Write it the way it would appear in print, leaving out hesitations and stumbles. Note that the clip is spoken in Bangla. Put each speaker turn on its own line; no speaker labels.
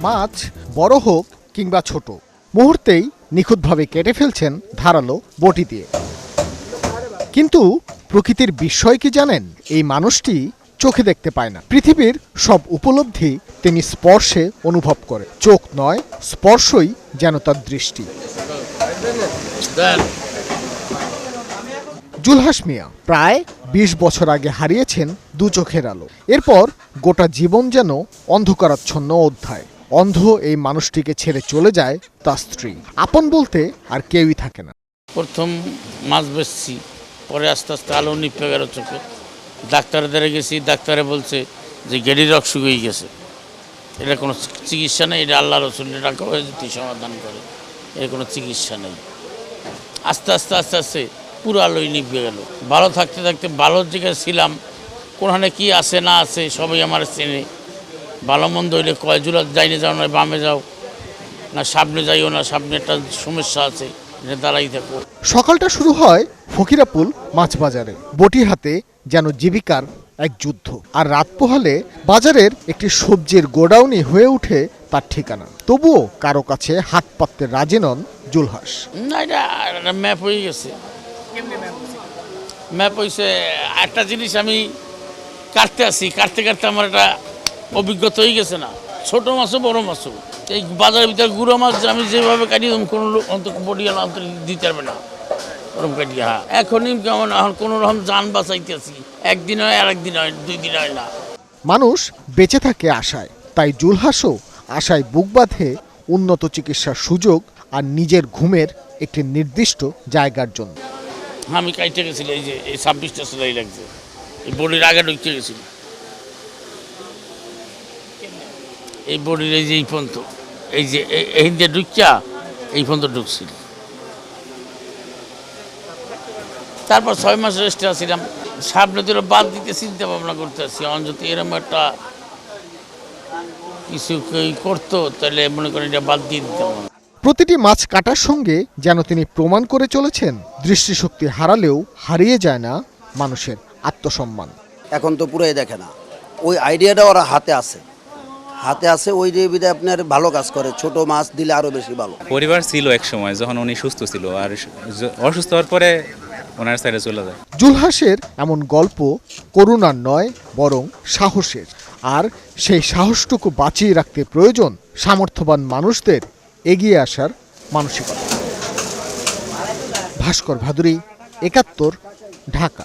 মাছ বড় হোক কিংবা ছোট, মুহূর্তেই নিখুঁতভাবে কেটে ফেলছেন ধারালো বটি দিয়ে। কিন্তু প্রকৃতির বিস্ময় কি জানেন? এই মানুষটি চোখে দেখতে পায় না। পৃথিবীর সব উপলব্ধি তিনি স্পর্শে অনুভব করে। চোখ নয়, স্পর্শই যেন তার দৃষ্টি। জুলহাস মিয়া প্রায় ২০ বছর আগে হারিয়েছেন দু চোখের আলো। এরপর গোটা জীবন যেন অন্ধকারাচ্ছন্ন অধ্যায়। অন্ধ এই মানুষটিকে ছেড়ে চলে যায় তার স্ত্রী। আপন বলতে আর কেউই থাকে না।
প্রথম মাছ বেচছি, পরে আস্তে আস্তে আলো নিপে গেল চোখে। ডাক্তারের দ্বারা গেছি, ডাক্তারে বলছে যে গেড়ির রক শুকিয়ে গেছে, এটা কোনো চিকিৎসা নেই, এটা আল্লাহ রসুলের ডাকা হয়ে যদি সমাধান করে, এর কোনো চিকিৎসা নেই। আস্তে আস্তে আস্তে আস্তে পুরো আলোই নিভে গেল। ভালো থাকতে থাকতে ভালো জায়গায় ছিলাম, কোনখানে কি আছে না আছে সবাই আমার চেনে। ভালো মন্দ হইলে কয় জুলাত যাইনে যাও না বামে যাও না, সামনে যাইও না, সামনে একটা সমস্যা আছে, এটা দাঁড়াই থাকো।
সকালটা শুরু হয় ফকিরাপুল মাছ বাজারে। বটি হাতে যেন জীবিকার এক যুদ্ধ। আর রাত পোহালে বাজারের একটি সবজির গোডাউনই হয়ে ওঠে তার ঠিকানা। তবুও কারো কাছে হাত পাততে রাজি নন জুলহাস।
না, এটা ম্যাপ হয়ে গেছে। ম্যাপ হয়েছে একটা জিনিস, আমি কাটতে আসি, কাটতে কাটতে আমার একটা অভিজ্ঞতা হয়ে গেছে না, ছোট মাছও বড় মাছও। এই বাজারের ভিতরে গুঁড়ো মাছ আমি যেভাবে কাটি কোনো অন্তত বডিয়াল অন্তত দিতে পারবে না ওরকম কাটি। হ্যাঁ, এখনই কেমন, এখন কোনো রকম যান বাঁচাইতেছি। একদিন হয়, আর একদিন হয়, 2 দিন হয় না।
মানুষ বেঁচে থাকে আশায়, তাই জুলহাসও আশায় বুক বাঁধে উন্নত চিকিৎসার সুযোগ আর নিজের ঘুমের একটি নির্দিষ্ট জায়গার জন্য।
আমি কাইটে গেছিল, এই যে এই 26টা সেলাই লাগছে, এই বডির আগে ঢুকতে গেছিল, এই বডির এই যে এই পর্যন্ত, এই যে এই দিয়ে ঢুকিয়া এই পর্যন্ত ঢুকছিল। তারপর 6 মাস রেস্টে আসছিলাম। সামনে দিলে বাদ দিতে চিন্তা ভাবনা করতে আসছি, যদি এরকম একটা কিছু করতো তাহলে মনে করেন এটা বাদ দিয়ে দিতাম।
প্রতিটি মাছ কাটার সঙ্গে যেন তিনি প্রমাণ করে চলেছেন, দৃষ্টিশক্তি হারালেও হারিয়ে যায় না মানুষের আত্মসম্মান।
এখন তো পুরোই দেখে না, ওই আইডিয়াটা ওরা হাতে আছে, ওই যে বিধে আপনার ভালো কাজ করে। ছোট মাছ দিলে আরো বেশি ভালো।
পরিবার ছিল এক সময় যখন উনি সুস্থ ছিল, আর অসুস্থ হওয়ার পরে ওনার সাইডে চলে যায়।
জুলহাসের এমন গল্প করুণার নয়, বরং সাহসের। আর সেই সাহসটুকু বাঁচিয়ে রাখতে প্রয়োজন সামর্থ্যবান মানুষদের এগিয়ে আসার মানসিকতা। ভাস্কর ভাদুরী, ৭১, ঢাকা।